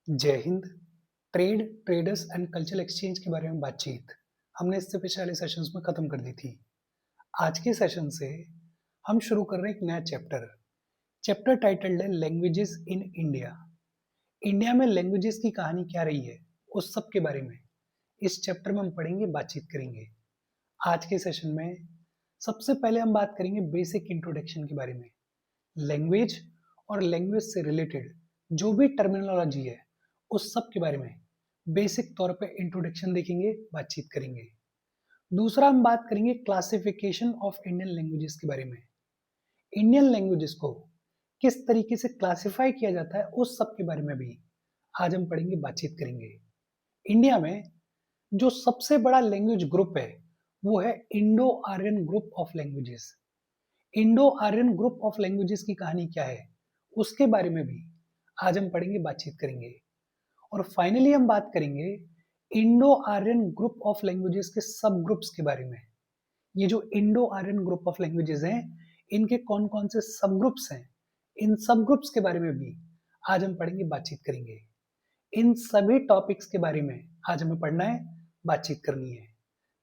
जय Hind. Trade, traders and cultural exchange के बारे में बातचीत हमने इससे पिछले सेशंस में खत्म कर दी थी। आज के सेशन से हम शुरू कर रहे हैं एक नया चैप्टर। चैप्टर टाइटल्ड है लैंग्वेजेस इन इंडिया। इंडिया में लैंग्वेजेस की कहानी क्या रही है, उस सब के बारे में इस चैप्टर में हम पढ़ेंगे, बातचीत करेंगे। आज के सेशन में सबसे पहले हम बात करेंगे बेसिक इंट्रोडक्शन के बारे में। लैंग्वेज और लैंग्वेज से रिलेटेड जो भी टर्मिनोलॉजी है उस सब के बारे में बेसिक तौर पे इंट्रोडक्शन देखेंगे, बातचीत करेंगे। दूसरा हम बात करेंगे क्लासिफिकेशन ऑफ इंडियन लैंग्वेजेस के बारे में। इंडियन लैंग्वेजेस को किस तरीके से क्लासिफाई किया जाता है उस सब के बारे में भी आज हम पढ़ेंगे, बातचीत करेंगे। इंडिया में जो सबसे बड़ा लैंग्वेज ग्रुप है वो है Indo Aryan group of languages. Indo Aryan group of languages की कहानी क्या है उसके बारे में भी आज हम पढ़ेंगे, बातचीत करेंगे। और फाइनली हम बात करेंगे Indo Aryan group of languages के सब ग्रुप्स के बारे में। ये जो Indo Aryan group of languages हैं, इनके कौन कौन से सब ग्रुप्स हैं, इन सब ग्रुप्स के बारे में भी आज हम पढ़ेंगे, बातचीत करेंगे। इन सभी टॉपिक्स के बारे में आज हमें पढ़ना है, बातचीत करनी है।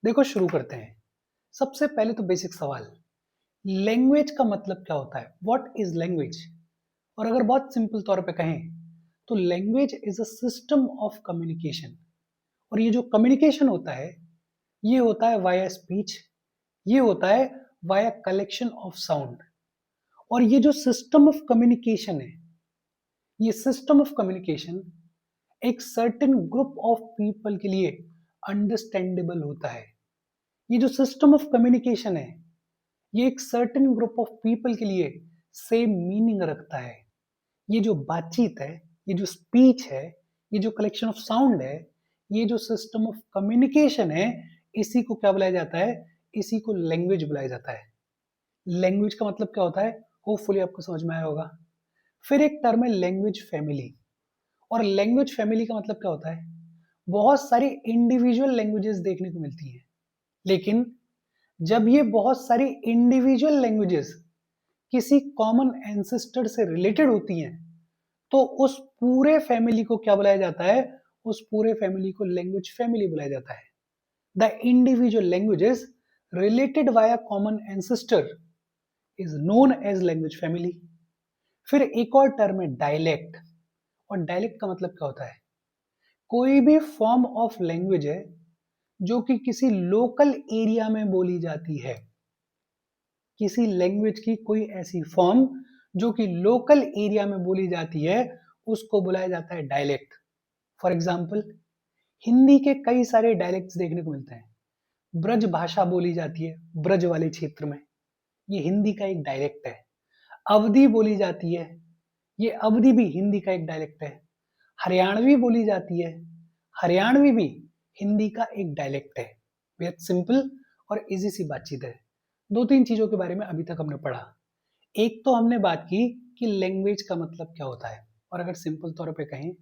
देखो, शुरू करते हैं। सबसे पहले तो बेसिक सवाल, लैंग्वेज का मतलब क्या होता है? What is language? और अगर बहुत सिंपल तौर पे कहें तो language is a system of communication. और ये जो कम्युनिकेशन होता है, ये होता है वाया स्पीच, ये होता है वाया कलेक्शन ऑफ साउंड। और ये जो सिस्टम ऑफ कम्युनिकेशन है, ये सिस्टम ऑफ कम्युनिकेशन एक सर्टेन ग्रुप ऑफ पीपल के लिए अंडरस्टैंडेबल होता है। ये जो सिस्टम ऑफ कम्युनिकेशन है, ये एक सर्टेन ग्रुप ऑफ पीपल के लिए सेम मीनिंग रखता है। ये जो बातचीत है, ये जो स्पीच है, ये जो कलेक्शन ऑफ साउंड है, ये जो सिस्टम ऑफ कम्युनिकेशन है, इसी को क्या बुलाया जाता है? इसी को लैंग्वेज बुलाया जाता है। लैंग्वेज का मतलब क्या होता है, होपफुली आपको समझ में आया होगा। फिर एक टर्म है लैंग्वेज फैमिली। और लैंग्वेज फैमिली का मतलब क्या होता है? बहुत सारी इंडिविजुअल लैंग्वेजेस देखने को मिलती हैं, लेकिन जब ये बहुत सारी इंडिविजुअल लैंग्वेजेस किसी कॉमन एंसेस्टर से रिलेटेड होती हैं, तो उस पूरे फैमिली को क्या बुलाया जाता है? उस पूरे फैमिली को लैंग्वेज फैमिली बुलाया जाता है। The individual languages related via common ancestor is known as language family. फिर एक और टर्म है डायलेक्ट। और डायलेक्ट का मतलब क्या होता है? कोई भी फॉर्म ऑफ लैंग्वेज है जो कि किसी लोकल एरिया में बोली जाती है। किसी लैंग्वेज की कोई ऐसी फॉर्म जो कि लोकल एरिया में बोली जाती है, उसको बुलाया जाता है डायलेक्ट। फॉर एग्जाम्पल, हिंदी के कई सारे डायलेक्ट्स देखने को मिलते हैं। ब्रज भाषा बोली जाती है ब्रज वाले क्षेत्र में, ये हिंदी का एक डायलेक्ट है। अवधी बोली जाती है, ये अवधी भी हिंदी का एक डायलेक्ट है। हरियाणवी बोली जाती है, हरियाणवी भी हिंदी का एक डायलेक्ट है। बेहद सिंपल और इजी सी बातचीत है। दो तीन चीजों के बारे में अभी तक हमने पढ़ा। एक तो हमने बात की कि लैंग्वेज का मतलब क्या होता है, और अगर सिंपल तौर पे कहें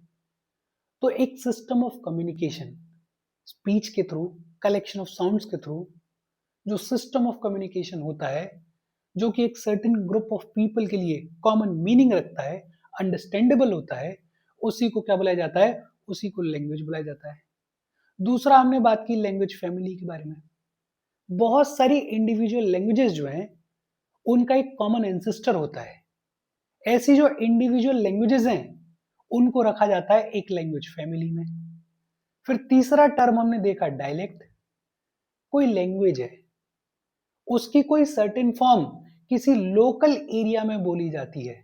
तो एक सिस्टम ऑफ कम्युनिकेशन, स्पीच के थ्रू, कलेक्शन ऑफ साउंड्स के थ्रू जो सिस्टम ऑफ कम्युनिकेशन होता है, जो कि एक सर्टेन ग्रुप ऑफ पीपल के लिए कॉमन मीनिंग रखता है, अंडरस्टैंडेबल होता है, उसी को क्या बुलाया जाता है? उसी को लैंग्वेज बुलाया जाता है। दूसरा हमने बात की लैंग्वेज फैमिली के बारे में। बहुत सारी इंडिविजुअल लैंग्वेजेस जो हैं, उनका एक कॉमन एंसेस्टर होता है। ऐसी जो इंडिविजुअल लैंग्वेजेस हैं, उनको रखा जाता है एक लैंग्वेज फैमिली में। फिर तीसरा टर्म हमने देखा डायलेक्ट। कोई लैंग्वेज है, उसकी कोई सर्टेन फॉर्म किसी लोकल एरिया में बोली जाती है।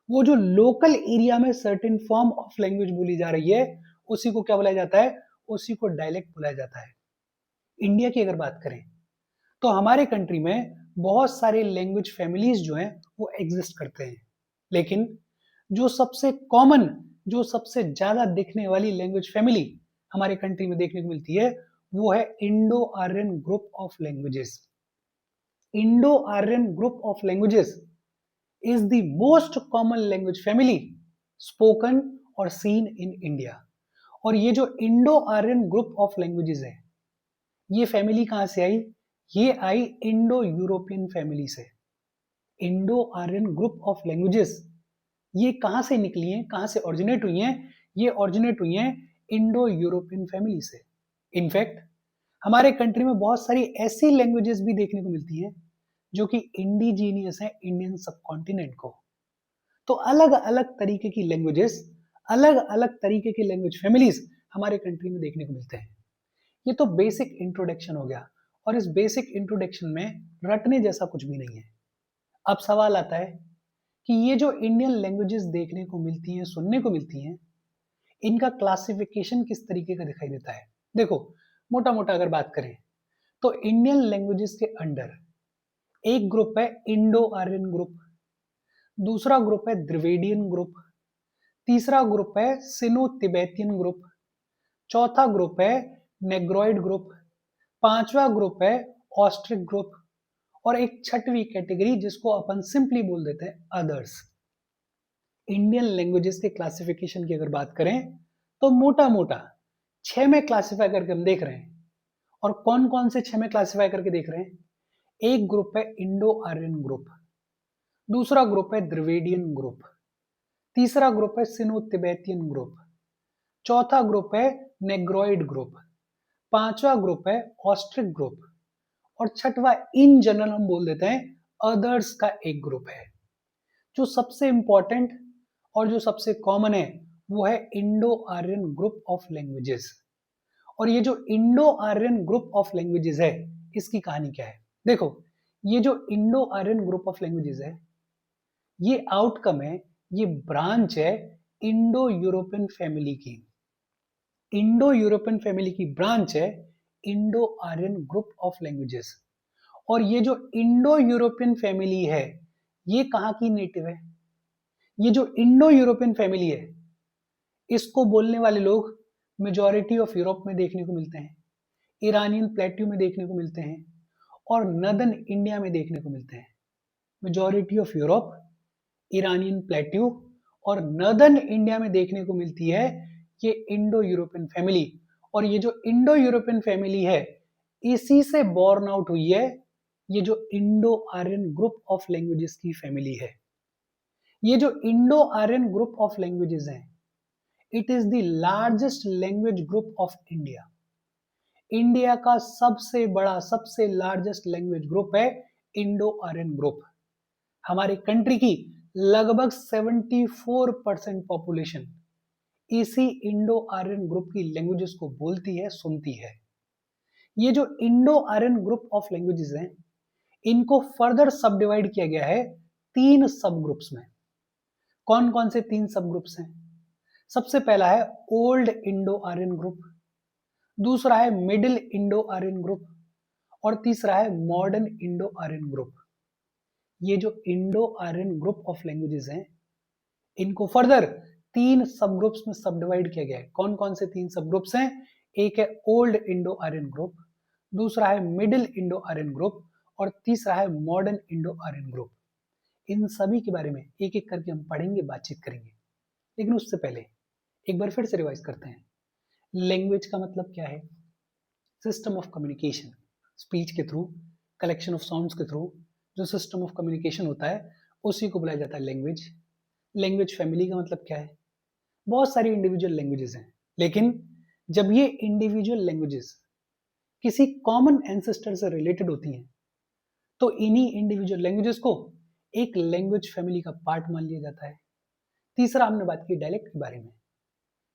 वो जो लोकल एरिया में सर्टेन फॉर्म ऑफ लैंग्वेज बोली जा रही है, उसी को क्या बुलाया जाता है? उसी को डायलेक्ट बुलाया जाता है। इंडिया की अगर बात करें तो हमारे कंट्री में बहुत सारे लैंग्वेज फैमिलीज जो हैं वो एग्जिस्ट करते हैं, लेकिन जो सबसे कॉमन, जो सबसे ज्यादा दिखने वाली लैंग्वेज फैमिली हमारे कंट्री में देखने को मिलती है, वो है Indo Aryan group of languages. Indo Aryan group of languages is the most common language family spoken और seen in India। और ये जो Indo Aryan group of languages है, ये फैमिली कहां से आई? ये आई इंडो यूरोपियन फैमिली से। Indo Aryan group of languages ये कहां से निकली हैं, कहां से ओरिजिनेट हुई हैं? ये ओरिजिनेट हुई हैं इंडो यूरोपियन फैमिली से। इनफैक्ट हमारे कंट्री में बहुत सारी ऐसी लैंग्वेजेस भी देखने को मिलती हैं जो कि इंडिजीनियस है इंडियन सब कॉन्टिनेंट को। तो अलग अलग तरीके की लैंग्वेजेस, अलग अलग तरीके की लैंग्वेज फैमिलीज हमारे कंट्री में देखने को मिलते हैं। ये तो बेसिक इंट्रोडक्शन हो गया, और इस बेसिक इंट्रोडक्शन में रटने जैसा कुछ भी नहीं है। अब सवाल आता है कि ये जो इंडियन लैंग्वेजेस देखने को मिलती हैं, सुनने को मिलती हैं, इनका क्लासिफिकेशन किस तरीके का दिखाई देता है। देखो, मोटा मोटा अगर बात करें तो इंडियन लैंग्वेजेस के अंडर एक ग्रुप है इंडो आर्यन ग्रुप, दूसरा ग्रुप है द्रविडियन ग्रुप, तीसरा ग्रुप है सिनो तिबेतियन ग्रुप, चौथा ग्रुप है नेग्रोइड ग्रुप, पांचवा ग्रुप है ऑस्ट्रिक ग्रुप, और एक छठवीं कैटेगरी जिसको अपन सिंपली बोल देते हैं अदर्स। इंडियन लैंग्वेजेस के क्लासिफिकेशन की अगर बात करें तो मोटा मोटा 6 में क्लासिफाई करके हम देख रहे हैं। और कौन कौन से 6 में क्लासिफाई करके देख रहे हैं? एक ग्रुप है इंडो आर्यन ग्रुप, दूसरा ग्रुप है द्रविडियन ग्रुप, तीसरा ग्रुप है सिनो तिबेतियन ग्रुप, चौथा ग्रुप है नेग्रोइड ग्रुप, पांचवा ग्रुप है ऑस्ट्रिक ग्रुप, और छठवा इन जनरल हम बोल देते हैं अदर्स का एक ग्रुप है। जो सबसे इंपॉर्टेंट और जो सबसे कॉमन है वो है Indo Aryan group of languages. और ये जो Indo Aryan group of languages है, इसकी कहानी क्या है? देखो, ये जो Indo Aryan group of languages है, ये आउटकम है, ये ब्रांच है इंडो यूरोपियन फैमिली की। इंडो यूरोपियन फैमिली की ब्रांच है Indo Aryan group of languages. और ये जो इंडो यूरोपियन फैमिली है, ये कहाँ की नेटिव है? ये जो इंडो यूरोपियन फैमिली है, इसको बोलने वाले लोग मेजॉरिटी ऑफ यूरोप में देखने को मिलते हैं, ईरानियन प्लेट्यू में देखने को मिलते हैं, और नदर्न इंडिया में देखने को मिलते हैं। Majority of Europe, Iranian plateau और नदर्न इंडिया में देखने को मिलती है ये इंडो यूरोपियन फैमिली। और ये जो इंडो यूरोपियन फैमिली है, इसी से बॉर्न आउट हुई है ये जो Indo Aryan group of languages की फैमिली है। ये जो Indo Aryan group of languages हैं, it is the largest language group of India. India का सबसे बड़ा, सबसे लार्जेस्ट लैंग्वेज ग्रुप है इंडो आर्यन ग्रुप। हमारी कंट्री की लगभग 74% पॉपुलेशन इसी इंडो आर्यन ग्रुप की लैंग्वेजेस को बोलती है, सुनती है। ये जो Indo Aryan group of languages हैं, इनको फर्दर सब डिवाइड किया गया है 3 सब ग्रुप्स में। कौन कौन से 3 सब ग्रुप्स हैं? सबसे पहला है ओल्ड इंडो आर्यन ग्रुप, दूसरा है मिडिल इंडो आर्यन ग्रुप, और तीसरा है मॉडर्न इंडो आर्यन ग्रुप। ये जो Indo Aryan group of languages हैं, इनको फर्दर 3 सब ग्रुप्स में सब डिवाइड किया गया है। कौन कौन से 3 सब ग्रुप्स हैं? एक है ओल्ड इंडो आर्यन ग्रुप, दूसरा है मिडिल इंडो आर्यन ग्रुप, और तीसरा है मॉडर्न इंडो आर्यन ग्रुप। इन सभी के बारे में एक एक करके हम पढ़ेंगे, बातचीत करेंगे। लेकिन उससे पहले एक बार फिर से रिवाइज करते हैं। लैंग्वेज का मतलब क्या है? सिस्टम ऑफ कम्युनिकेशन, स्पीच के थ्रू, कलेक्शन ऑफ साउंड्स के थ्रू जो सिस्टम ऑफ कम्युनिकेशन होता है, उसी को बुलाया जाता है लैंग्वेज। लैंग्वेज फैमिली का मतलब क्या है? बहुत सारी इंडिविजुअल लैंग्वेजेस हैं, लेकिन जब ये इंडिविजुअल लैंग्वेजेस किसी कॉमन एंसेस्टर से रिलेटेड होती हैं, तो इन्हीं इंडिविजुअल लैंग्वेजेस को एक लैंग्वेज फैमिली का पार्ट मान लिया जाता है। तीसरा हमने बात की डायलेक्ट के बारे में।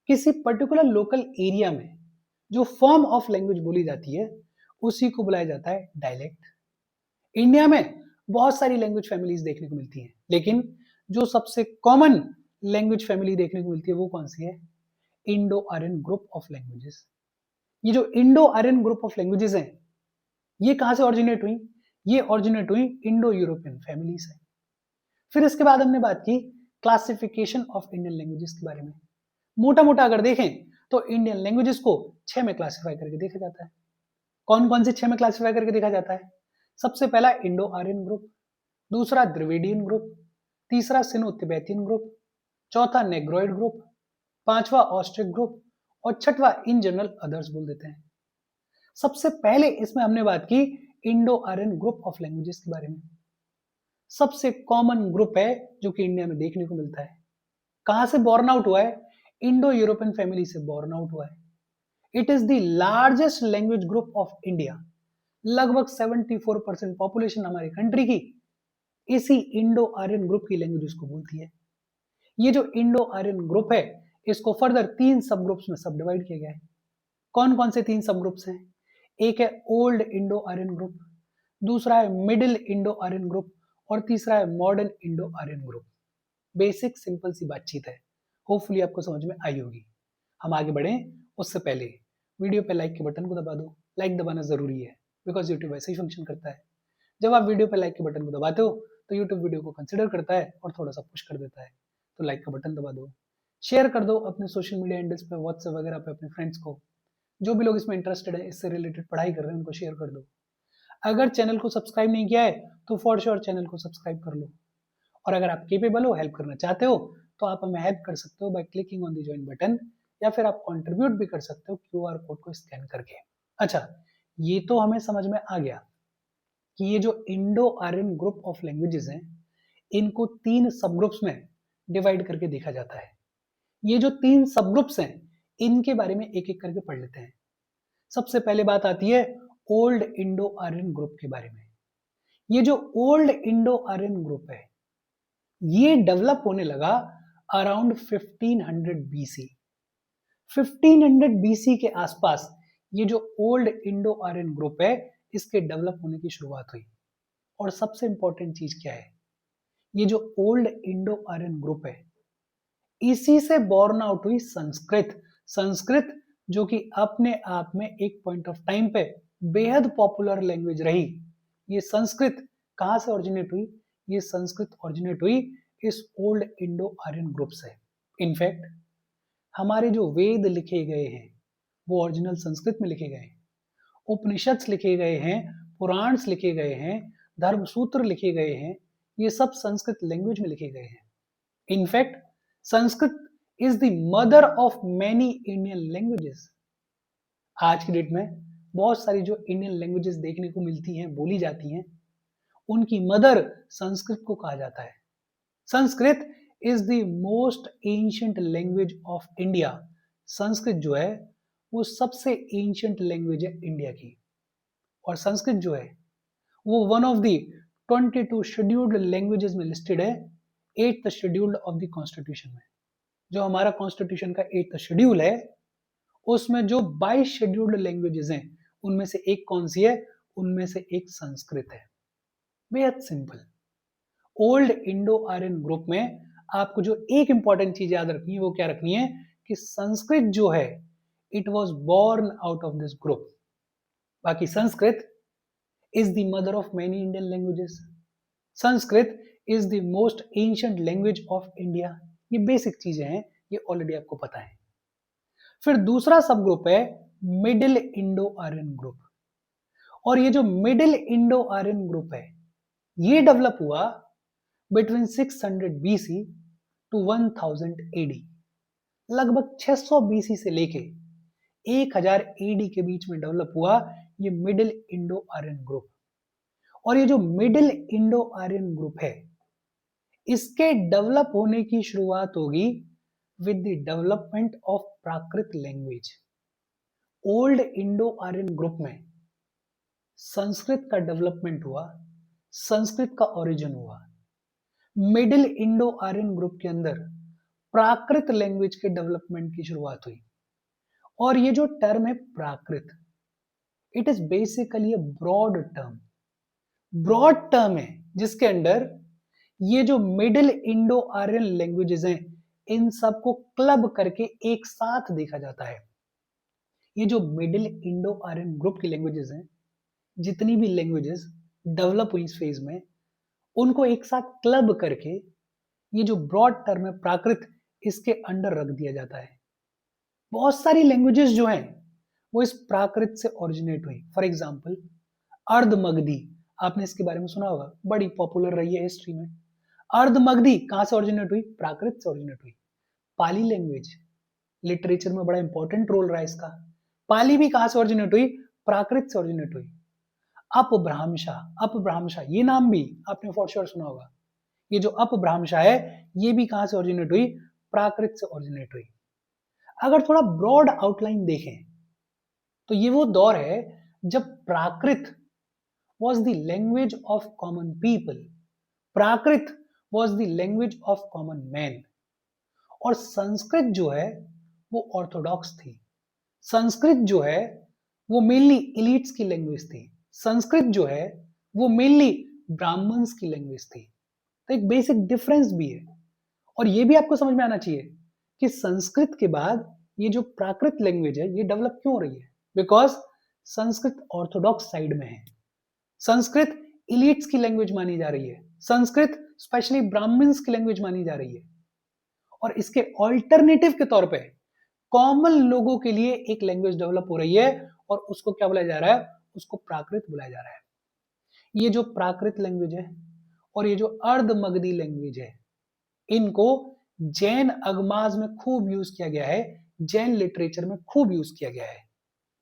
किसी पर्टिकुलर लोकल एरिया में जो फॉर्म ऑफ लैंग्वेज बोली जाती है, उसी को बुलाया जाता है डायलेक्ट। इंडिया में बहुत सारी लैंग्वेज फैमिलीज देखने को मिलती हैं, लेकिन जो सबसे कॉमन लैंग्वेज फैमिली देखने को मिलती है वो कौन सी है? Indo Aryan group of languages. ये जो Indo Aryan group of languages हैं, ये कहां से ऑरिजिनेट हुई? ये ऑरिजिनेट हुई इंडो यूरोपियन फैमिली से। फिर इसके बाद हमने बात की क्लासिफिकेशन ऑफ इंडियन लैंग्वेजेस के बारे में। मोटा मोटा अगर देखें तो इंडियन लैंग्वेजेस को 6 में क्लासिफाई करके देखा जाता है। कौन कौन से 6 में क्लासिफाई करके देखा जाता है? सबसे पहला इंडो आर्यन ग्रुप, दूसरा द्रविडियन ग्रुप, तीसरा सिनो तिबेतियन ग्रुप, चौथा नेग्रोइड ग्रुप, पांचवा ऑस्ट्रिक ग्रुप, और छठवा इन जनरल अदर्स बोल देते हैं। सबसे पहले इसमें हमने बात की Indo Aryan group of languages के बारे में। सबसे कॉमन ग्रुप है जो कि इंडिया में देखने को मिलता है। कहां से बॉर्न आउट हुआ है? इंडो यूरोपियन फैमिली से बॉर्न आउट हुआ है। It is the largest language group of India. लगभग 74% पॉपुलेशन हमारी कंट्री की इसी इंडो आर्यन ग्रुप की लैंग्वेजेस को बोलती है। ये जो इंडो आर्यन ग्रुप है इसको फर्दर 3 सब ग्रुप्स में सब डिवाइड किया गया है। कौन कौन से 3 सब ग्रुप्स हैं? एक है ओल्ड इंडो आर्यन ग्रुप, दूसरा है मिडिल इंडो आर्यन ग्रुप और तीसरा है modern Indo Aryan group. Basic simple सी बातचीत है, होपफुली आपको समझ में आई होगी। हम आगे बढ़े उससे पहले वीडियो पे लाइक के बटन को दबा दो। लाइक दबाना जरूरी है बिकॉज यूट्यूब ऐसे ही फंक्शन करता है। जब आप वीडियो पे लाइक के बटन को दबाते हो तो यूट्यूब वीडियो को कंसिडर करता है और थोड़ा सा पुश कर देता है। तो लाइक का बटन दबा दो, शेयर कर दो अपने सोशल मीडिया हैंडल्स पे, व्हाट्सएप वगैरह पे अपने फ्रेंड्स को। जो भी लोग इसमें इंटरेस्टेड है, इससे रिलेटेड पढ़ाई कर रहे हैं, उनको शेयर कर दो। अगर चैनल को सब्सक्राइब नहीं किया है तो फॉर श्योर चैनल को सब्सक्राइब कर लो। और अगर आप केपेबल हो, हेल्प करना चाहते हो, तो आप हमें हेल्प कर सकते हो by clicking on the join button, या फिर आप कंट्रीब्यूट भी कर सकते हो क्यूआर कोड को स्कैन करके। अच्छा, ये तो हमें समझ में आ गया कि ये जो Indo Aryan group of languages हैं इनको 3 सब ग्रुप्स में डिवाइड करके देखा जाता है। ये जो 3 सब ग्रुप्स हैं इनके बारे में एक एक करके पढ़ लेते हैं। सबसे पहले बात आती है ओल्ड इंडो आर्यन ग्रुप के बारे में। ये जो ओल्ड इंडो आर्यन ग्रुप है ये डेवलप होने लगा अराउंड 1500 बीसी। 1500 बीसी के आसपास ये जो ओल्ड इंडो आर्यन ग्रुप है इसके डेवलप होने की शुरुआत हुई। और सबसे इंपॉर्टेंट चीज क्या है, ये जो ओल्ड इंडो आर्यन ग्रुप है इसी से बॉर्न आउट हुई संस्कृत। संस्कृत जो कि अपने आप में एक पॉइंट ऑफ टाइम पे बेहद पॉपुलर लैंग्वेज रही। ये संस्कृत कहां से ओरिजिनेट हुई? ये संस्कृत ओरिजिनेट हुई इस ओल्ड इंडो आर्यन ग्रुप से। इनफैक्ट हमारे जो वेद लिखे गए हैं वो ओरिजिनल संस्कृत में लिखे गए हैं, उपनिषद लिखे गए हैं, पुराण लिखे गए हैं, धर्मसूत्र लिखे गए हैं, ये सब संस्कृत लैंग्वेज में लिखे गए हैं। In fact Sanskrit is the mother of many Indian languages. आज की डेट में बहुत सारी जो इंडियन लैंग्वेजेस देखने को मिलती हैं, बोली जाती हैं, उनकी मदर संस्कृत को कहा जाता है। Sanskrit is the most ancient language of India. Sanskrit जो है वो सबसे एंशियंट लैंग्वेज है इंडिया की। और संस्कृत जो है वो one of the 22 scheduled languages में लिस्टेड है 8th scheduled of the constitution में। जो हमारा कॉन्स्टिट्यूशन का 8th शेड्यूल है उसमें जो 22 शेड्यूल्ड लैंग्वेजेस हैं उनमें से एक कौन सी है? उनमें से एक संस्कृत है। बेहद simple. Old Indo Aryan group में आपको जो एक इंपॉर्टेंट चीज याद रखनी है वो क्या रखनी है कि संस्कृत जो है it was born out of this group. बाकी Sanskrit is the mother of many Indian languages. Sanskrit is the most ancient language of India. ये बेसिक चीजें हैं, ये ऑलरेडी आपको पता है। फिर दूसरा सब ग्रुप है मिडिल इंडो आर्यन ग्रुप। और ये जो मिडिल इंडो आर्यन ग्रुप है ये डेवलप हुआ बिटवीन 600 बीसी टू 1000 एडी। लगभग 600 बीसी से लेके 1000 एडी के बीच में डेवलप हुआ ये मिडिल इंडो आर्यन ग्रुप। और ये जो मिडिल इंडो आर्यन ग्रुप है इसके डेवलप होने की शुरुआत होगी with the development of Prakrit language. Old Indo Aryan group में संस्कृत का डेवलपमेंट हुआ, संस्कृत का ओरिजिन हुआ। मिडिल इंडो आर्यन ग्रुप के अंदर प्राकृत लैंग्वेज के डेवलपमेंट की शुरुआत हुई। और ये जो टर्म है Prakrit, it is basically a broad term. Broad term है जिसके अंडर ये जो मिडिल इंडो आर्यन लैंग्वेजेस हैं इन सबको क्लब करके एक साथ देखा जाता है। ये जो मिडिल इंडो आर्यन ग्रुप की लैंग्वेजेस हैं, जितनी भी लैंग्वेजेस डेवलप हुई इस फेज में, उनको एक साथ क्लब करके ये जो ब्रॉड टर्म है प्राकृत इसके अंडर रख दिया जाता है। बहुत सारी लैंग्वेजेस जो हैं वो इस प्राकृत से ओरिजिनेट हुई। फॉर एग्जांपल अर्धमगधी, आपने इसके बारे में सुना होगा, बड़ी पॉपुलर रही है हिस्ट्री में। अर्धमगधी कहां से ओरिजिनेट हुई? प्राकृत से ओरिजिनेट हुई। पाली लैंग्वेज लिटरेचर में बड़ा इंपॉर्टेंट रोल रहा है इसका। पाली भी कहां से ओरिजिनेट हुई? प्राकृत से ओरिजिनेट हुई। अपभ्रांशा, अपभ्रांशा ये नाम भी आपने फॉर श्योर सुना होगा। ये जो अपभ्रांशा है ये भी कहां से ओरिजिनेट हुई? प्राकृत से ओरिजिनेट हुई। अगर थोड़ा ब्रॉड आउटलाइन देखें तो ये वो दौर है जब Prakrit was the language of common people, Prakrit was the language of common man, और संस्कृत जो है वो ऑर्थोडॉक्स थी। संस्कृत जो है वो मेनली इलीट्स की लैंग्वेज थी। संस्कृत जो है वो मेनली ब्राह्मण्स की लैंग्वेज थी। तो एक बेसिक डिफरेंस भी है, और ये भी आपको समझ में आना चाहिए कि संस्कृत के बाद ये जो प्राकृत लैंग्वेज है ये डेवलप क्यों हो रही है, बिकॉज संस्कृत ऑर्थोडॉक्स साइड में है। संस्कृत इलीट्स की लैंग्वेज मानी जा रही है, संस्कृत स्पेशली ब्राह्मण्स की लैंग्वेज मानी जा रही है, और इसके ऑल्टरनेटिव के तौर पे कॉमन लोगों के लिए एक लैंग्वेज डेवलप हो रही है, और उसको क्या बुलाया जा रहा है, उसको प्राकृत बुलाया जा रहा है। ये जो प्राकृत लैंग्वेज है और ये जो अर्धमगधी लैंग्वेज है, इनको जैन अगमाज में खूब यूज किया गया है, जैन लिटरेचर में खूब यूज किया गया है।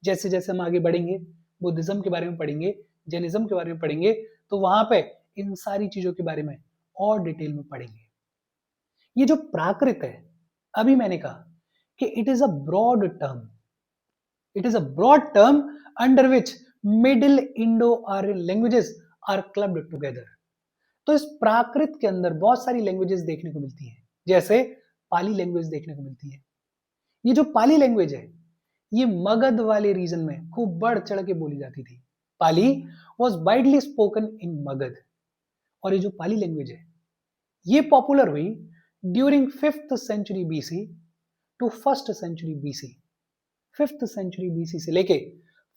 जैसे जैसे हम आगे बढ़ेंगे, बुद्धिज्म के बारे में पढ़ेंगे, जैनिज्म के बारे में पढ़ेंगे, तो वहां पे इन सारी चीजों के बारे में और डिटेल में पढ़ेंगे। ये जो प्राकृत है, अभी मैंने कहा कि it is a broad term, it is a broad term under which middle Indo Aryan languages are clubbed together. तो इस प्राकृत के अंदर बहुत सारी लैंग्वेजेस देखने को मिलती हैं, जैसे पाली लैंग्वेज देखने को मिलती है। ये जो पाली लैंग्वेज है ये मगध वाले रीजन में खूब बढ़ चढ़ के बोली जाती थी। Pali was widely spoken in Magadh, और ये जो पाली लैंग्वेज है ये पॉपुलर हुई during 5th century BC to 1st century BC. 5th century BC से लेके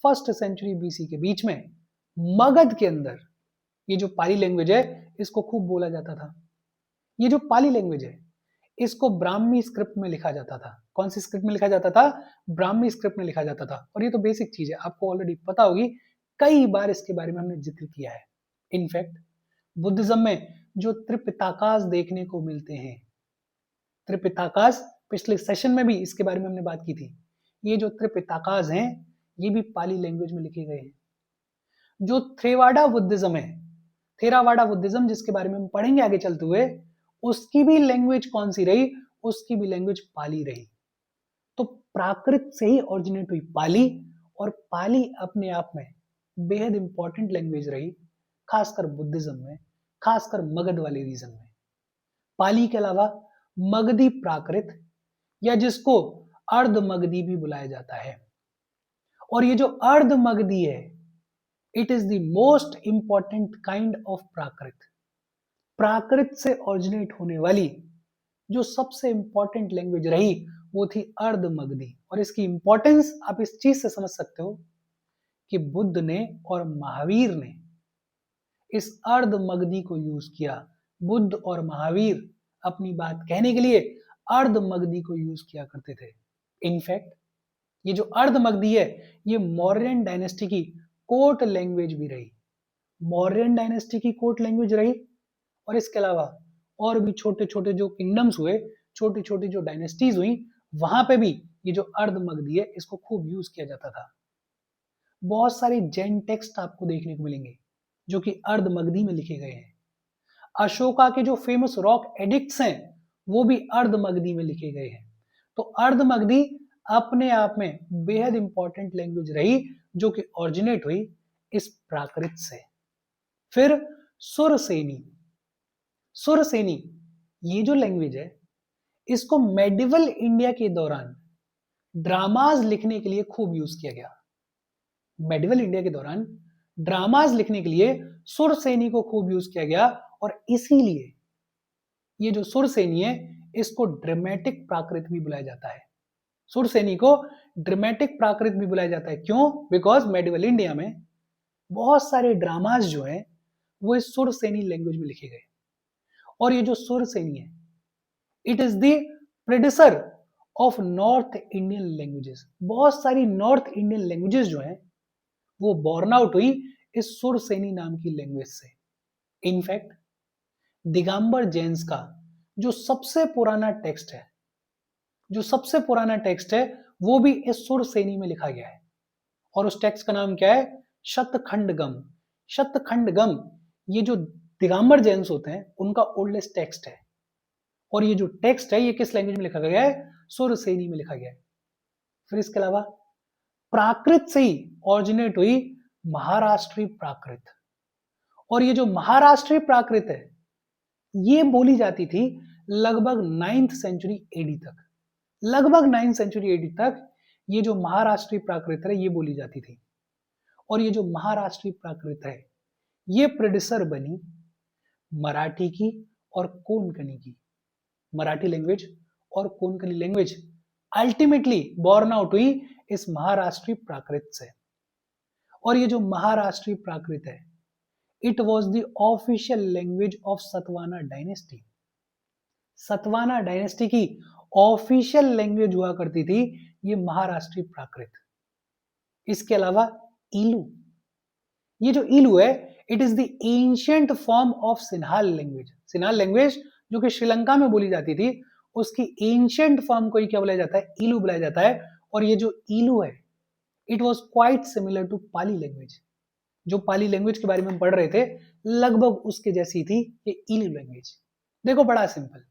1st सेंचुरी बीसी के बीच में मगध के अंदर ये जो पाली लैंग्वेज है इसको खूब बोला जाता था। ये जो पाली लैंग्वेज है इसको ब्राह्मी स्क्रिप्ट में लिखा जाता था। कौन सी स्क्रिप्ट में लिखा जाता था? ब्राह्मी स्क्रिप्ट में लिखा जाता था। और ये तो बेसिक चीज है, आपको ऑलरेडी पता होगी, कई बार इसके बारे में हमने जिक्र किया है। इनफैक्ट बुद्धिज्म में जो त्रिपिताकास देखने को मिलते हैं, त्रिपिताकास पिछले सेशन में भी इसके बारे में हमने बात की थी, ये जो त्रिपिताकास हैं ये भी पाली लैंग्वेज में लिखे गए हैं। जो थेरावाड़ा बुद्धिज्म है, थेरावाड़ा बुद्धिज्म जिसके बारे में हम पढ़ेंगे आगे चलते हुए, उसकी भी लैंग्वेज कौन सी रही? उसकी भी लैंग्वेज पाली रही। तो प्राकृत से ही ओरिजिनेट हुई पाली, और पाली अपने आप में बेहद इंपॉर्टेंट लैंग्वेज रही, खासकर बुद्धिज्म में, खासकर मगध वाले रीजन में। पाली के अलावा मगधी प्राकृत, या जिसको अर्ध मगधी भी बुलाया जाता है, और ये जो अर्ध मगधी है it is the most important kind of Prakrit. Prakrit से ओरिजिनेट होने वाली जो सबसे इंपॉर्टेंट लैंग्वेज रही वो थी अर्ध मगधी। और इसकी इंपॉर्टेंस आप इस चीज से समझ सकते हो कि बुद्ध ने और महावीर ने इस अर्ध मगधी को यूज किया। बुद्ध और महावीर अपनी बात कहने के लिए अर्ध मगधी को यूज किया करते थे। इनफैक्ट ये जो अर्ध मगधी है ये मौर्यन डायनेस्टी की कोर्ट लैंग्वेज भी रही, मौर्यन डायनेस्टी की कोर्ट लैंग्वेज रही, और इसके अलावा और भी छोटे छोटे जो किंगडम्स हुए, छोटी छोटी जो डायनेस्टीज हुई, वहां पे भी ये जो अर्ध मगधी है इसको खूब यूज किया जाता था। बहुत सारे जैन टेक्स्ट आपको देखने को मिलेंगे जो कि अर्ध मगधी में लिखे गए हैं। अशोका के जो फेमस रॉक एडिक्ट्स हैं वो भी अर्ध मगधी में लिखे गए हैं। तो अर्ध मगधी अपने आप में बेहद इंपॉर्टेंट लैंग्वेज रही जो कि ओरिजिनेट हुई इस प्राकृत से। फिर सुरसेनी, सुरसेनी ये जो लैंग्वेज है इसको मेडिवल इंडिया के दौरान ड्रामाज लिखने के लिए खूब यूज किया गया। मेडिवल इंडिया के दौरान ड्रामाज लिखने के लिए सुरसेनी को खूब यूज किया गया, और इसीलिए ये जो सुरसेनी है इसको ड्रामेटिक प्राकृत भी बुलाया जाता है। सुरसेनी को ड्रामेटिक प्राकृत भी बुलाया जाता है। क्यों? बिकॉज मेडिवल इंडिया में बहुत सारे ड्रामाज जो हैं वो इस सुरसेनी लैंग्वेज में लिखे गए। और ये जो सुरसेनी है इट इज द प्रेडिसर ऑफ नॉर्थ इंडियन लैंग्वेजेस। बहुत सारी नॉर्थ इंडियन लैंग्वेजेस जो हैं वो बॉर्न आउट हुई इस सुरसेनी नाम की लैंग्वेज से। इनफैक्ट दिगंबर जैन्स का जो सबसे पुराना टेक्स्ट है, जो सबसे पुराना टेक्स्ट है वो भी इस सुरसेनी में लिखा गया है, और उस टेक्स्ट का नाम क्या है? शतखंडगम। शतखंडगम ये जो दिगंबर जैन्स होते हैं उनका ओल्डेस्ट टेक्स्ट है, और ये जो टेक्स्ट है ये किस लैंग्वेज में लिखा गया है? सुरसेनी में लिखा गया है। फिर इसके अलावा प्राकृत से ही ऑरिजिनेट हुई महाराष्ट्री प्राकृत। और ये जो महाराष्ट्री प्राकृत है ये बोली जाती थी लगभग 9th सेंचुरी एडी तक। लगभग 9th सेंचुरी एडी तक ये जो महाराष्ट्री प्राकृत है ये बोली जाती थी। और ये जो महाराष्ट्री प्राकृत है ये प्रेडिसर बनी मराठी की और कोंकणी की। मराठी लैंग्वेज और Konkani language ultimately born out हुई इस महाराष्ट्री प्राकृत से। और ये जो महाराष्ट्री प्राकृत है it was the official language of Satavahana dynasty. Satavahana dynasty की ऑफिशियल लैंग्वेज हुआ करती थी ये महाराष्ट्री प्राकृत। इसके अलावा इलू, ये जो इलू है it is the ancient form of सिन्हाल language. सिन्हाल language जो कि श्रीलंका में बोली जाती थी उसकी एंशिएंट फॉर्म को ही क्या बुलाया जाता है, इलू बुलाया जाता है। और ये जो इलू है it was quite similar to Pali language. जो पाली लैंग्वेज के बारे में हम पढ़ रहे थे लगभग उसके जैसी थी ये इलू लैंग्वेज। देखो बड़ा simple,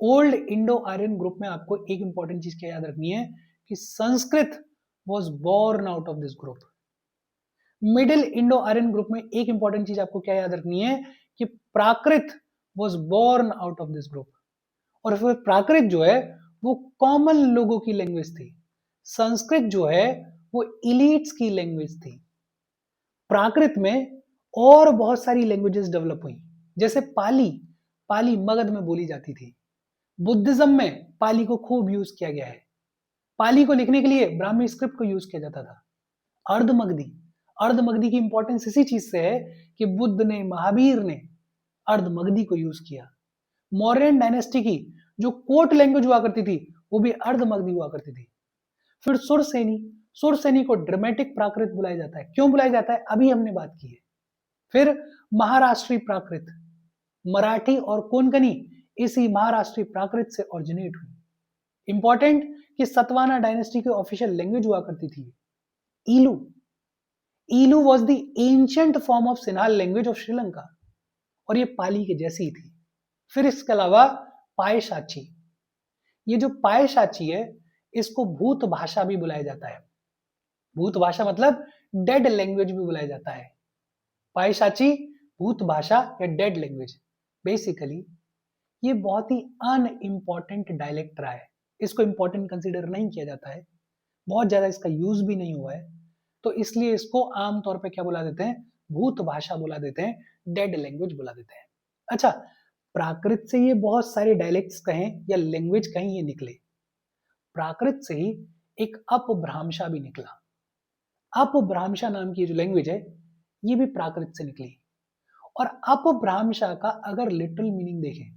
old Indo Aryan group में आपको एक इंपॉर्टेंट चीज क्या याद रखनी है कि Sanskrit was born out of this group. Middle Indo Aryan group में एक इंपॉर्टेंट चीज आपको क्या याद रखनी है कि Prakrit was born out of this group. और फिर प्राकृत जो है वो कॉमन लोगों की लैंग्वेज थी, संस्कृत जो है वो इलीट्स की लैंग्वेज थी। प्राकृत में और बहुत सारी लैंग्वेजेस डेवलप हुई, जैसे पाली। पाली मगध में बोली जाती थी। बुद्धिज्म में पाली को खूब यूज किया गया है। पाली को लिखने के लिए ब्राह्मी स्क्रिप्ट को यूज किया जाता था। अर्धमगधी, अर्धमगधी की इंपॉर्टेंस इसी चीज से है कि बुद्ध ने, महावीर ने अर्धमगधी को यूज किया। मौर्यन डायनेस्टी की जो कोर्ट लैंग्वेज हुआ करती थी वो भी अर्धमगधी हुआ करती थी। फिर सुरसेनी, सुरसेनी को ड्रामेटिक प्राकृत बुलाया जाता है। क्यों बुलाया जाता है अभी हमने बात की है। फिर महाराष्ट्री प्राकृत, मराठी और कोंकणी इसी महाराष्ट्री प्राकृत से ऑरिजिनेट हुई। इंपॉर्टेंट कि सतवाना डायनेस्टी की ऑफिशियल लैंग्वेज हुआ करती थी इलू। इलू was the ancient form of सिन्हाल language of Sri Lanka और ये पाली के जैसी ही थी। फिर इसके अलावा पायशाची, ये जो पायशाची है इसको भूत भाषा भी बुलाया जाता है। भूत भाषा मतलब डेड लैंग्वेज भी बुलाया जाता है। पायशाची भूत भाषा या डेड लैंग्वेज। बेसिकली ये बहुत ही अनइम्पॉर्टेंट डायलेक्ट रहा है, इसको इंपॉर्टेंट कंसीडर नहीं किया जाता है, बहुत ज्यादा इसका यूज भी नहीं हुआ है, तो इसलिए इसको आमतौर पे क्या बुला देते हैं, भूत भाषा बुला देते हैं, डेड लैंग्वेज बुला देते हैं। अच्छा, प्राकृत से ये बहुत सारे डायलेक्ट्स कहें या लैंग्वेज कहें ये निकले। प्राकृत से ही एक अपभ्रांशा भी निकला। अपभ्रांशा नाम की जो लैंग्वेज है ये भी प्राकृत से निकली। और अपभ्रांशा का अगर लिटरल मीनिंग देखें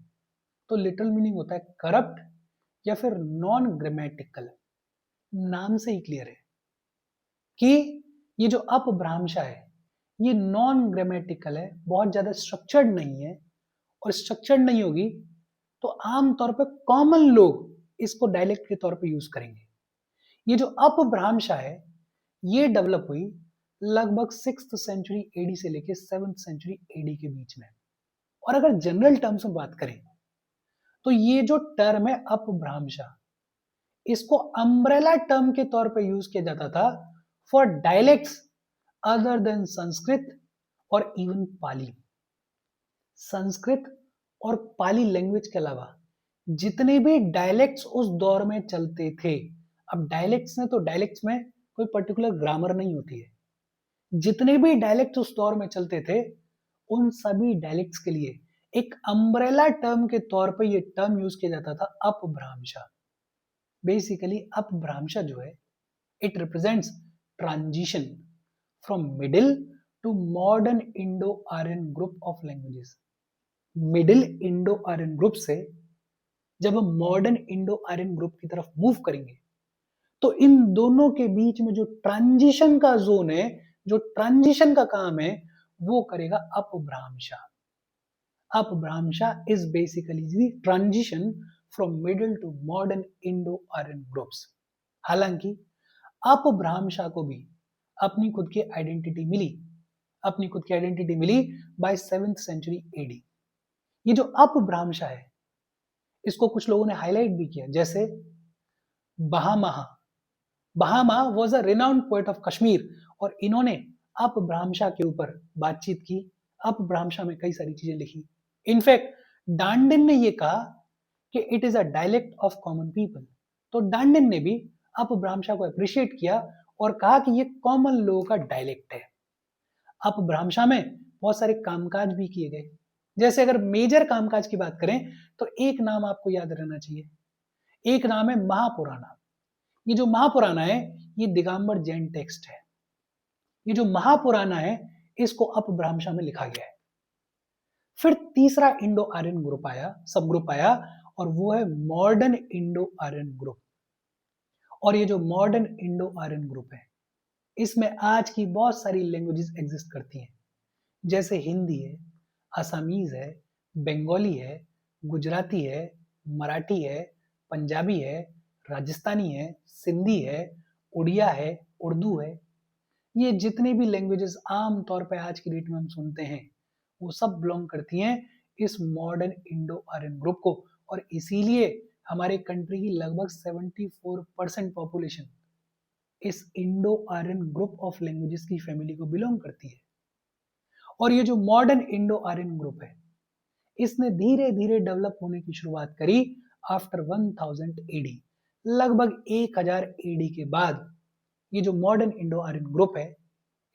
तो लिटरल मीनिंग होता है करप्ट या फिर नॉन ग्रामेटिकल। नाम से ही क्लियर है कि ये जो अपभ्रांशा है ये नॉन ग्रामेटिकल है, बहुत ज्यादा स्ट्रक्चर्ड नहीं है। और स्ट्रक्चर्ड नहीं होगी तो आमतौर पर कॉमन लोग इसको डायलेक्ट के तौर पे यूज करेंगे। ये जो अपभ्रांशा है ये डेवलप हुई लगभग 6th सेंचुरी एडी से लेके 7th सेंचुरी एडी के बीच में। और अगर जनरल टर्म्स में बात करें तो ये जो टर्म है अपभ्रांशा, इसको अम्ब्रेला टर्म के तौर पे यूज किया जाता था for dialects other than Sanskrit और इवन पाली। संस्कृत और पाली लैंग्वेज के अलावा जितने भी डायलेक्ट्स उस दौर में चलते थे, अब डायलेक्ट्स ने तो डायलेक्ट्स में कोई पर्टिकुलर ग्रामर नहीं होती है, जितने भी डायलेक्ट्स उस दौर में चलते थे उन सभी डायलेक्ट्स के लिए एक अम्ब्रेला टर्म के तौर पे ये टर्म यूज किया जाता था अपभ्रांशा। बेसिकली अपभ्रांशा जो है it represents transition from middle to modern Indo Aryan group of languages. Middle Indo Aryan group से जब हम मॉडर्न इंडो आर्यन ग्रुप की तरफ मूव करेंगे तो इन दोनों के बीच में जो ट्रांजिशन का जोन है, जो ट्रांजिशन का काम है वो करेगा Apabhramsha. Apabhramsha is basically the transition from middle to modern Indo Aryan groups. हालांकि अपभ्रांशा को भी अपनी खुद की आइडेंटिटी मिली, अपनी खुद की आइडेंटिटी मिली बाय 7th सेंचुरी एडी। ये जो अपभ्रांशा है इसको कुछ लोगों ने हाईलाइट भी किया, जैसे Bhamaha, Bhamaha was a renowned poet of Kashmir, और इन्होंने अपभ्रंशा के ऊपर बातचीत की, अपभ्रंशा में कई सारी चीजें लिखी। इनफैक्ट डांडिन ने ये कहा कि it is a dialect of common people. तो डांडिन ने भी अपभ्रंशा को अप्रिशिएट किया और कहा कि ये कॉमन लोगों का डायलेक्ट है। अपभ्रंशा में बहुत सारे कामकाज भी किए गए। जैसे अगर मेजर कामकाज की बात करें तो एक नाम आपको याद रहना चाहिए, एक नाम है महापुराना। ये जो महापुराना है ये दिगंबर जैन टेक्स्ट है। ये जो महापुराना है इसको अपभ्रंशा में लिखा गया है। फिर तीसरा इंडो आर्यन ग्रुप आया, सब ग्रुप आया, और वो है मॉडर्न इंडो आर्यन ग्रुप। और ये जो मॉडर्न इंडो आर्यन ग्रुप है इसमें आज की बहुत सारी लैंग्वेजेस एग्जिस्ट करती हैं, जैसे हिंदी है, असमीज है, बंगाली है, गुजराती है, मराठी है, पंजाबी है, राजस्थानी है, सिंधी है, उड़िया है, उर्दू है। ये जितने भी लैंग्वेजेस आम तौर पे आज की डेट में हम सुनते हैं वो सब बिलोंग करती हैं इस मॉडर्न इंडो आर्यन ग्रुप को। और इसीलिए हमारे कंट्री की लगभग 74% पॉपुलेशन इस Indo Aryan group of languages की फैमिली को बिलोंग करती है। और ये जो मॉडर्न इंडो आर्यन ग्रुप है इसने धीरे धीरे डेवलप होने की शुरुआत करी आफ्टर 1000 एडी। लगभग 1000 एडी के बाद ये जो मॉडर्न इंडो आर्यन ग्रुप है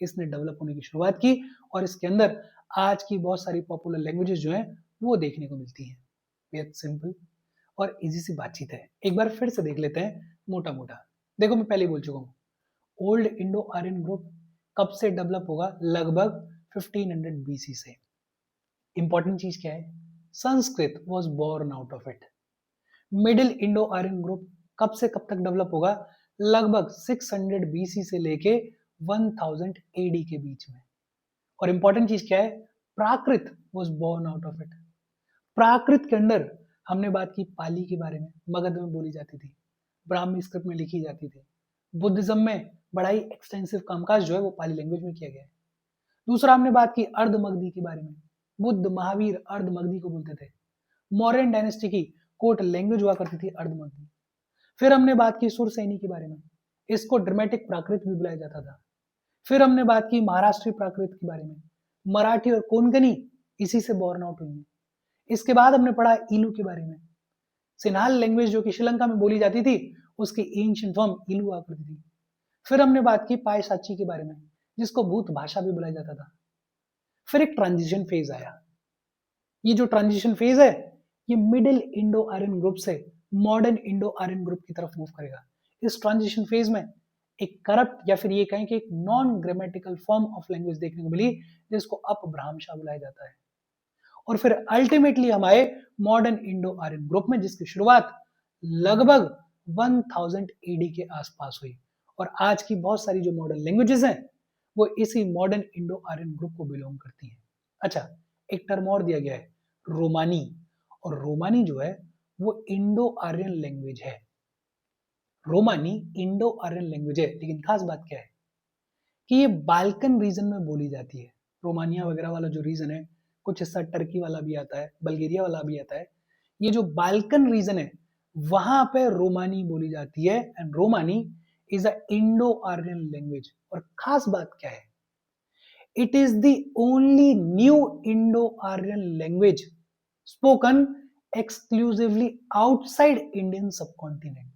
इसने डेवलप होने की शुरुआत की, और इसके अंदर आज की बहुत सारी पॉपुलर लैंग्वेजेस जो हैं वो देखने को मिलती हैं। बेहद सिंपल और इजी सी बातचीत है। एक बार फिर से देख लेते हैं मोटा मोटा। देखो मैं पहले ही बोल चुका हूँ, ओल्ड इंडो आर्यन ग्रुप कब से डेवलप होगा? लगभग 1500 बीसी से। इंपॉर्टेंट चीज क्या है? Sanskrit was born out of it. Middle Indo Aryan group कब से कब तक डेवलप होगा? लगभग 600 बीसी से लेके 1000 एडी के बीच में। और इंपॉर्टेंट चीज क्या है? Prakrit was born out of it. Prakrit के अंदर हमने बात की पाली के बारे में, मगध में बोली जाती थी, ब्राह्मी स्क्रिप्ट में लिखी जाती थी। बुद्धिज्म में बड़ा ही एक्सटेंसिव कामकाज जो है वो पाली लैंग्वेज में किया गया है। दूसरा हमने बात की अर्धमगधी के बारे में, बुद्ध महावीर अर्धमगधी को बोलते थे। मौर्यन डायनेस्टी की कोर्ट लैंग्वेज हुआ करती थी अर्धमगधी। फिर हमने बात की सुरसैनी के बारे में, इसको ड्रामेटिक प्राकृत भी बुलाया जाता था। फिर हमने बात की महाराष्ट्रीय प्राकृत के बारे में, मराठी और कोंकणी इसी से बोर्न आउट हुई है। इसके बाद हमने पढ़ा इलू के बारे में, सिन्हाल लैंग्वेज जो कि श्रीलंका में बोली जाती थी उसकी एंशिएंट फॉर्म इलू हुआ करती थी। फिर हमने बात की पाय साची के बारे में, जिसको भूत भाषा भी बुलाया जाता था। फिर एक ट्रांजिशन फेज आया। ये जो ट्रांजिशन फेज है ये मिडिल इंडो आर्यन ग्रुप से मॉडर्न इंडो आर्यन ग्रुप की तरफ मूव करेगा। इस ट्रांजिशन फेज में एक करप्ट या फिर ये कहें कि एक non grammatical form of language देखने को मिली जिसको अपभ्रंशा बुलाया जाता है। और फिर अल्टीमेटली हम आए मॉडर्न इंडो आर्यन ग्रुप में, जिसकी शुरुआत लगभग 1000 एडी के आसपास हुई। और आज की बहुत सारी जो मॉडर्न लैंग्वेजेस हैं वो इसी मॉडर्न इंडो आर्यन ग्रुप को बिलोंग करती हैं। अच्छा, एक टर्म और दिया गया है रोमानी, और रोमानी जो है वो इंडो आर्यन लैंग्वेज है। रोमानी इंडो आर्यन लैंग्वेज है, लेकिन खास बात क्या है कि ये बाल्कन रीजन में बोली जाती है। रोमानिया वगैरह वाला जो रीजन है, कुछ हिस्सा टर्की वाला भी आता है, बल्गेरिया वाला भी आता है। ये जो बाल्कन रीजन है वहां पे रोमानी बोली जाती है, and Romani is a Indo Aryan language. और खास बात क्या है, it is the only new Indo Aryan language spoken exclusively outside Indian subcontinent.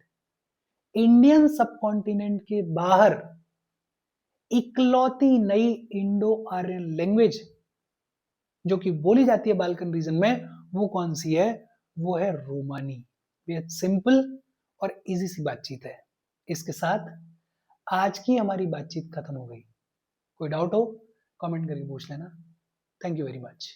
Indian subcontinent के बाहर इकलौती नई इंडो आर्यन लैंग्वेज जो कि बोली जाती है बाल्कन रीजन में, वो कौन सी है? वो है रोमानी। बेहद सिंपल और इजी सी बातचीत है। इसके साथ आज की हमारी बातचीत खत्म हो गई। कोई डाउट हो कमेंट करके पूछ लेना। Thank you very much.